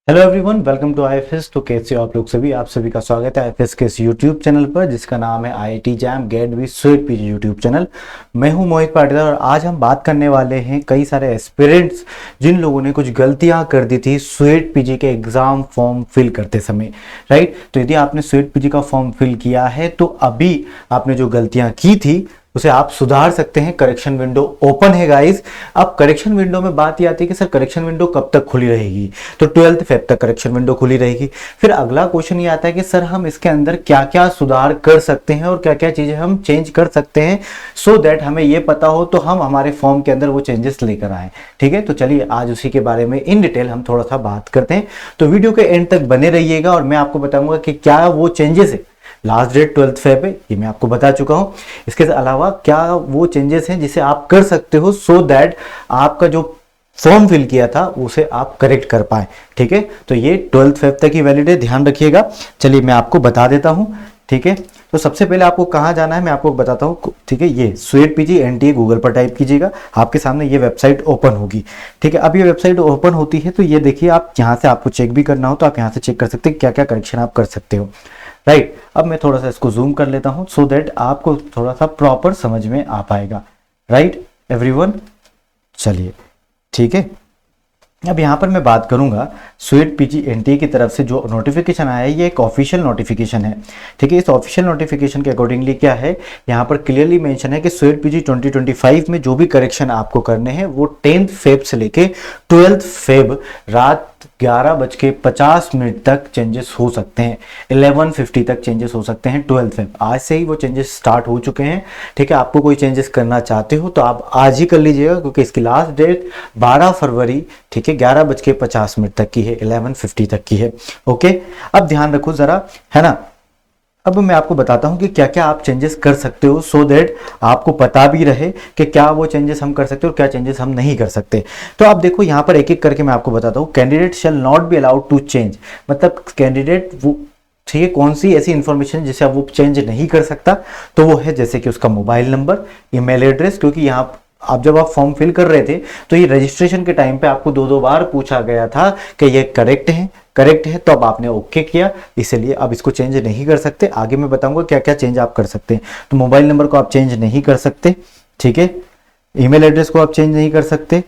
Hello everyone, welcome to IFS. तो कैसे हो आप लोग सभी? आप सभी का स्वागत है आईएफएस के इस यूट्यूब चैनल पर जिसका नाम है IIT JAM GATE with sweet PG YouTube channel. मैं हूं मोहित पाटीदार और आज हम बात करने वाले हैं कई सारे एस्पिरेंट्स जिन लोगों ने कुछ गलतियां कर दी थी स्वीट पीजी के एग्जाम फॉर्म फिल करते समय। राइट, तो यदि आपने स्वीट पीजी का फॉर्म फिल किया है तो अभी आपने जो गलतियां की थी उसे आप सुधार सकते हैं। करेक्शन विंडो ओपन है गाइस। अब करेक्शन विंडो में बात ये आती है कि सर करेक्शन विंडो कब तक खुली रहेगी? तो 12 फेब तक करेक्शन विंडो खुली रहेगी। फिर अगला क्वेश्चन ये आता है कि सर हम इसके अंदर क्या क्या सुधार कर सकते हैं और क्या क्या चीजें हम चेंज कर सकते हैं सो दैट हमें ये पता हो तो हम हमारे फॉर्म के अंदर वो चेंजेस लेकर आए। ठीक है, तो चलिए आज उसी के बारे में इन डिटेल हम थोड़ा सा बात करते हैं। तो वीडियो के एंड तक बने रहिएगा और मैं आपको बताऊंगा कि क्या वो चेंजेस है। लास्ट डेट 12 फेब है, ये मैं आपको बता चुका हूं। इसके अलावा क्या वो चेंजेस हैं जिसे आप कर सकते हो सो दैट आपका जो फॉर्म फिल किया था उसे आप करेक्ट कर पाए। ठीक है, तो ये 12 फेब तक ही वैलिड है, ध्यान रखिएगा। चलिए मैं आपको बता देता हूं। ठीक है, तो सबसे पहले आपको कहां जाना है मैं आपको बताता हूं। ठीक है, ये स्वीट पीजी एनटीए गूगल पर टाइप कीजिएगा, आपके सामने ये वेबसाइट ओपन होगी। ठीक है, अब ये वेबसाइट ओपन होती है तो ये देखिए, आप यहाँ से आपको चेक भी करना हो तो आप यहाँ से चेक कर सकते हैं क्या क्या करेक्शन आप कर सकते हो। राइट, अब मैं थोड़ा सा इसको जूम कर लेता हूं सो दैट आपको थोड़ा सा प्रॉपर समझ में आ पाएगा। राइट एवरीवन, चलिए ठीक है। अब यहाँ पर मैं बात करूंगा स्वीट पीजी एनटीए की तरफ से जो नोटिफिकेशन आया है, ये एक ऑफिशियल नोटिफिकेशन है। ठीक है, इस ऑफिशियल नोटिफिकेशन के अकॉर्डिंगली क्या है, यहाँ पर क्लियरली मेंशन है कि स्वीट पीजी 2025 में जो भी करेक्शन आपको करने हैं वो 10 फेब से लेके 12 फेब रात 11:50 तक चेंजेस हो सकते हैं। 11:50 तक चेंजेस हो सकते हैं 12 फेब। आज से ही वो चेंजेस स्टार्ट हो चुके हैं। ठीक है, आपको कोई चेंजेस करना चाहते हो तो आप आज ही कर लीजिएगा क्योंकि इसकी लास्ट डेट 12 फरवरी ठीक है 11:50 तक की है, 11:50 तक की है। ओके, अब ध्यान रखो जरा, है ना। अब मैं आपको बताता हूं कि क्या क्या आप चेंजेस कर सकते हो सो दैट आपको पता भी रहे कि क्या वो चेंजेस हम कर सकते हैं और क्या चेंजेस हम नहीं कर सकते। तो आप देखो यहाँ पर एक एक करके मैं आपको बताता हूँ। Candidate shall not be allowed to change, मतलब कैंडिडेट वो ठीक है कौन सी ऐसी इंफॉर्मेशन जिसे वो चेंज नहीं कर सकता, तो वो है जैसे कि उसका मोबाइल नंबर, ईमेल एड्रेस। क्योंकि यहाँ आप जब आप फॉर्म फिल कर रहे थे तो ये रजिस्ट्रेशन के टाइम पे आपको दो बार पूछा गया था कि ये करेक्ट है तो अब आपने ओके किया, इसलिए अब इसको चेंज नहीं कर सकते। आगे मैं बताऊंगा क्या क्या चेंज आप कर सकते हैं। तो मोबाइल नंबर को आप चेंज नहीं कर सकते। ठीक है, ईमेल एड्रेस को आप चेंज नहीं कर सकते।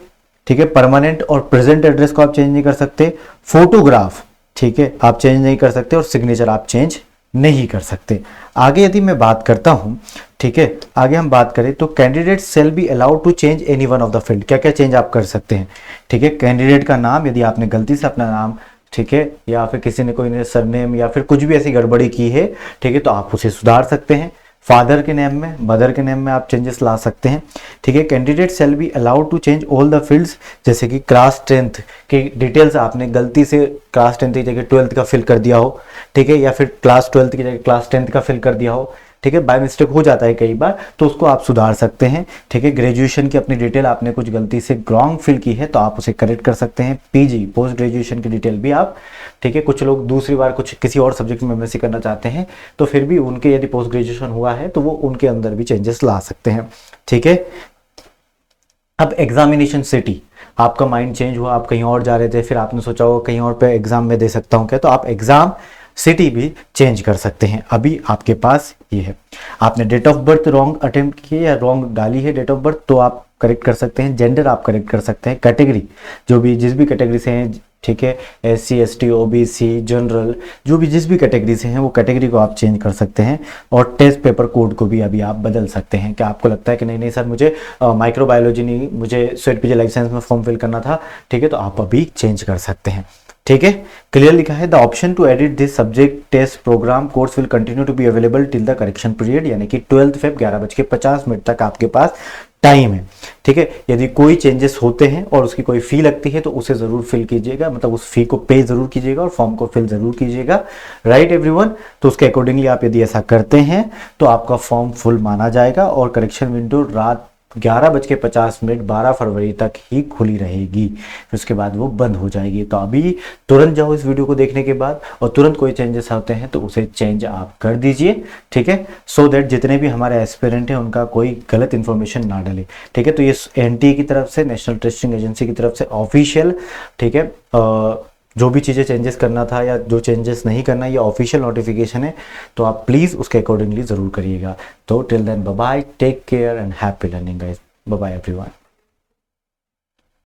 ठीक है, परमानेंट और प्रेजेंट एड्रेस को आप चेंज नहीं कर सकते। फोटोग्राफ ठीक है आप चेंज नहीं कर सकते और सिग्नेचर आप चेंज नहीं कर सकते। आगे यदि मैं बात करता हूं, ठीक है, आगे हम बात करें तो candidate shall be allowed to change any one of the field. क्या क्या चेंज आप कर सकते हैं? ठीक है, कैंडिडेट का नाम, यदि आपने गलती से अपना नाम ठीक है या फिर किसी ने कोई सरनेम या फिर कुछ भी ऐसी गड़बड़ी की है ठीक है तो आप उसे सुधार सकते हैं। फादर के नेम में, मदर के नेम में आप चेंजेस ला सकते हैं। ठीक है, candidate shall be allowed to change all the fields, जैसे कि क्लास 10th की डिटेल्स आपने गलती से क्लास 10th की जगह 12th का फिल कर दिया हो। ठीक है, या फिर क्लास 12th की जगह क्लास 10th का फिल कर दिया हो। ठीक है, बाय मिस्टेक हो जाता है कई बार, तो उसको आप सुधार सकते हैं। ठीक है, ग्रेजुएशन की अपनी डिटेल आपने कुछ गलती से रॉन्ग फिल की है तो आप उसे करेक्ट कर सकते हैं। पीजी पोस्ट ग्रेजुएशन की डिटेल भी आप ठीक है, कुछ लोग दूसरी बार कुछ किसी और सब्जेक्ट में एमएससी करना चाहते हैं तो फिर भी उनके यदि पोस्ट ग्रेजुएशन हुआ है तो वो उनके अंदर भी चेंजेस ला सकते हैं। ठीक है, अब एग्जामिनेशन सिटी, आपका माइंड चेंज हुआ, आप कहीं और जा रहे थे, फिर आपने सोचा हो कहीं और पे एग्जाम में दे सकता हूँ क्या, तो आप एग्जाम सिटी भी चेंज कर सकते हैं। अभी आपके पास ये है। आपने date of birth wrong attempt की या रॉन्ग डाली है डेट ऑफ बर्थ तो आप करेक्ट कर सकते हैं। जेंडर आप करेक्ट कर सकते हैं। कैटेगरी जो भी जिस भी कैटेगरी से हैं, ठीक है, SC ST OBC जनरल, जो भी जिस भी कैटेगरी से हैं वो कैटेगरी को आप चेंज कर सकते हैं। और टेस्ट पेपर कोड को भी अभी आप बदल सकते हैं। क्या आपको लगता है कि नहीं सर मुझे माइक्रोबायोलॉजी नहीं, मुझे स्वीट पीजी लाइफ साइंस में फॉर्म फिल करना था, ठीक है, तो आप अभी चेंज कर सकते हैं। ठीक है, क्लियर लिखा है the option to edit this subject test program course will continue to be available till the correction period, यानी कि 12 फेब 11:50 तक आपके पास टाइम है। ठीक है, यदि कोई चेंजेस होते हैं और उसकी कोई फी लगती है तो उसे जरूर फिल कीजिएगा, मतलब उस फी को पे जरूर कीजिएगा और फॉर्म को फिल जरूर कीजिएगा। राइट एवरीवन, तो उसके अकॉर्डिंगली आप यदि ऐसा करते हैं तो आपका फॉर्म फुल माना जाएगा और करेक्शन विंडो रात 11:50 12 फरवरी तक ही खुली रहेगी, फिर उसके बाद वो बंद हो जाएगी। तो अभी तुरंत जाओ इस वीडियो को देखने के बाद और तुरंत कोई चेंजेस होते हैं तो उसे चेंज आप कर दीजिए। ठीक है, सो दैट जितने भी हमारे एस्पिरेंट हैं उनका कोई गलत इन्फॉर्मेशन ना डले। ठीक है, तो ये एनटीए की तरफ से, नेशनल टेस्टिंग एजेंसी की तरफ से ऑफिशियल ठीक है जो भी चीज़ें चेंजेस करना था या जो चेंजेस नहीं करना, ये ऑफिशियल नोटिफिकेशन है, तो आप प्लीज़ उसके अकॉर्डिंगली ज़रूर करिएगा। तो till then bye bye, take care and happy learning guys, bye bye everyone.